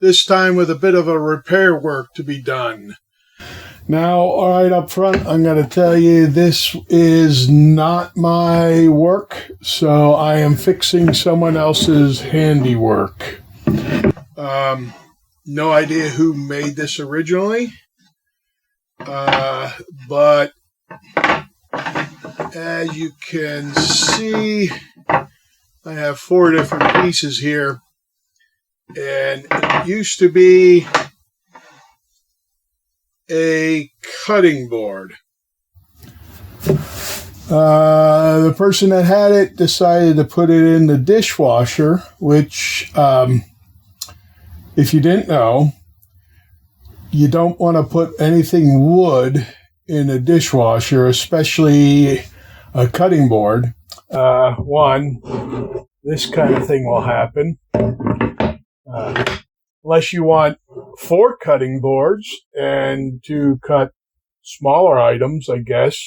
this time with a bit of a repair work to be done. Now, right up front, I'm going to tell you this is not my work, so I am fixing someone else's handiwork. No idea who made this originally, but as you can see, I have 4 different pieces here, and it used to be a cutting board. The person that had it decided to put it in the dishwasher, which, if you didn't know, you don't want to put anything wood in a dishwasher, especially a cutting board. One, this kind of thing will happen. Unless you want 4 cutting boards and to cut smaller items, I guess.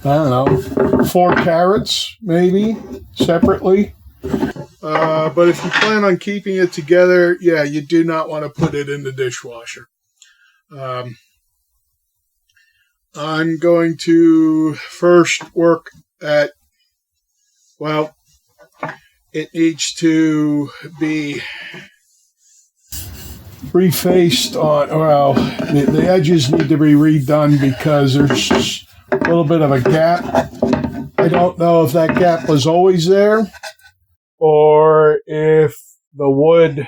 I don't know, 4 carrots, maybe, separately. But if you plan on keeping it together, yeah, you do not want to put it in the dishwasher. I'm going to first work at, well, it needs to be refaced on, well, the edges need to be redone because there's a little bit of a gap. I don't know if that gap was always there or if the wood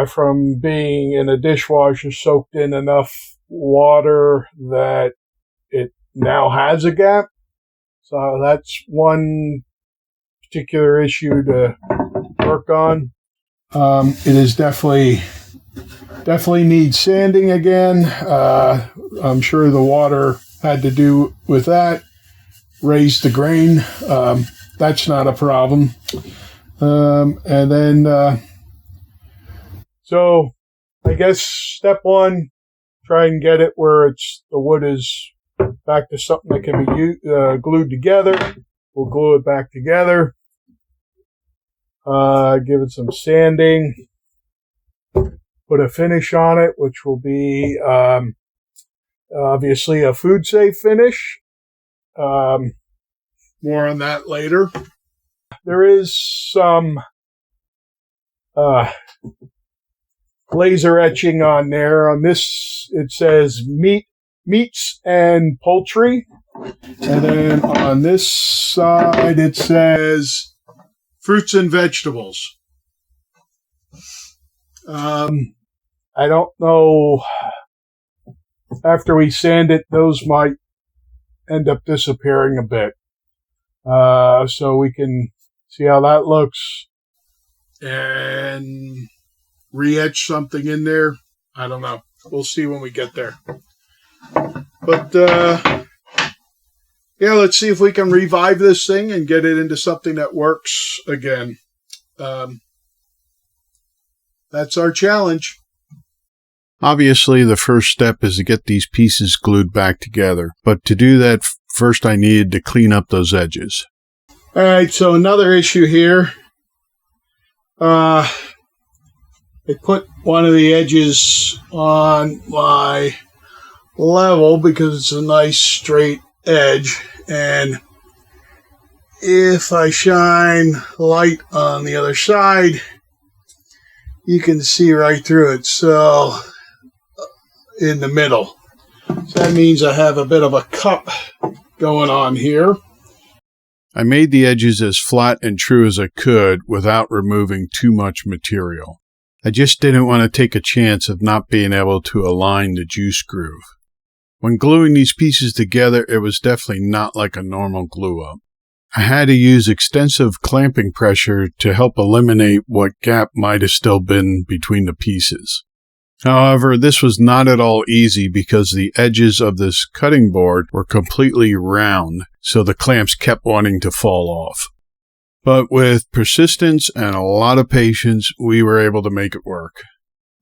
from being in a dishwasher soaked in enough water that it now has a gap. So that's one particular issue to work on. It is definitely needs sanding again. I'm sure the water had to do with that. Raise the grain. That's not a problem. And then, so I guess step 1, try and get it where the wood is back to something that can be glued together. We'll glue it back together. Give it some sanding. Put a finish on it, which will be obviously a food-safe finish. More on that later. There is some laser etching on there. On this, it says meats and poultry. And then on this side, it says fruits and vegetables. I don't know. After we sand it, those might end up disappearing a bit. So we can see how that looks and re-etch something in there. I don't know. We'll see when we get there. But, yeah, let's see if we can revive this thing and get it into something that works again. That's our challenge. Obviously, the first step is to get these pieces glued back together. But to do that, first I needed to clean up those edges. All right, so another issue here. I put one of the edges on my level because it's a nice straight edge, and if I shine light on the other side, you can see right through it. So in the middle, so that means I have a bit of a cup going on here. I made the edges as flat and true as I could without removing too much material. I just didn't want to take a chance of not being able to align the juice groove. When gluing these pieces together, it was definitely not like a normal glue-up. I had to use extensive clamping pressure to help eliminate what gap might have still been between the pieces. However, this was not at all easy because the edges of this cutting board were completely round, so the clamps kept wanting to fall off. But with persistence and a lot of patience, we were able to make it work.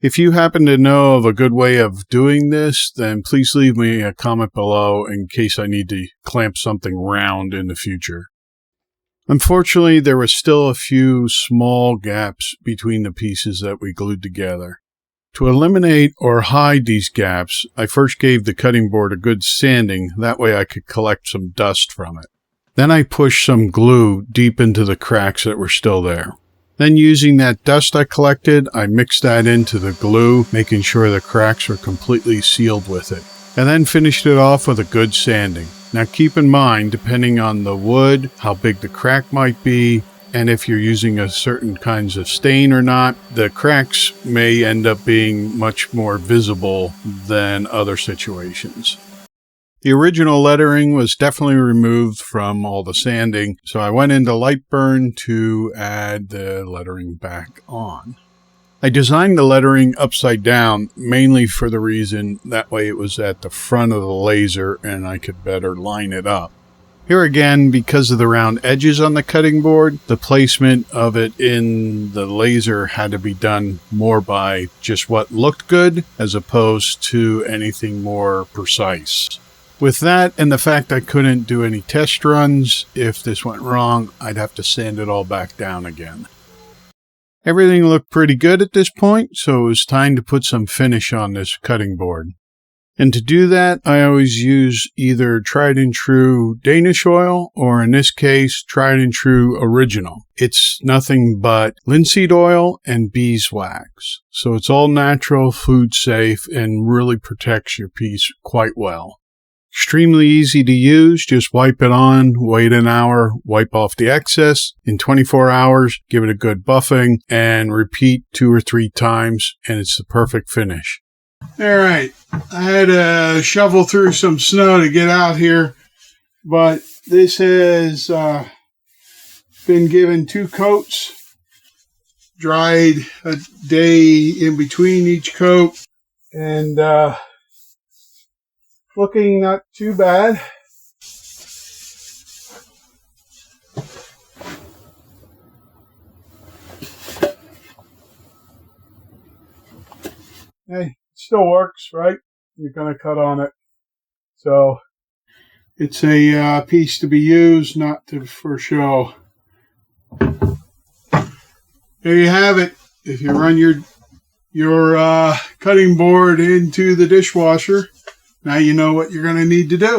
If you happen to know of a good way of doing this, then please leave me a comment below in case I need to clamp something round in the future. Unfortunately, there were still a few small gaps between the pieces that we glued together. To eliminate or hide these gaps, I first gave the cutting board a good sanding, that way I could collect some dust from it. Then I pushed some glue deep into the cracks that were still there. Then using that dust I collected, I mixed that into the glue, making sure the cracks were completely sealed with it. And then finished it off with a good sanding. Now keep in mind, depending on the wood, how big the crack might be, and if you're using a certain kinds of stain or not, the cracks may end up being much more visible than other situations. The original lettering was definitely removed from all the sanding, so I went into light burn to add the lettering back on. I designed the lettering upside down mainly for the reason that way it was at the front of the laser and I could better line it up. Here again, because of the round edges on the cutting board, the placement of it in the laser had to be done more by just what looked good as opposed to anything more precise. With that and the fact I couldn't do any test runs, if this went wrong, I'd have to sand it all back down again. Everything looked pretty good at this point, so it was time to put some finish on this cutting board. And to do that, I always use either tried and true Danish oil, or in this case, tried and true original. It's nothing but linseed oil and beeswax. So it's all natural, food safe, and really protects your piece quite well. Extremely easy to use. Just wipe it on, wait an hour, wipe off the excess. In 24 hours, give it a good buffing, and repeat 2 or 3 times, and it's the perfect finish. All right, I had to shovel through some snow to get out here, but this has been given 2 coats, dried a day in between each coat, and looking not too bad. Hey, it still works, right? You're going to cut on it. So it's a piece to be used, not for show. There you have it. If you run your cutting board into the dishwasher, now you know what you're going to need to do.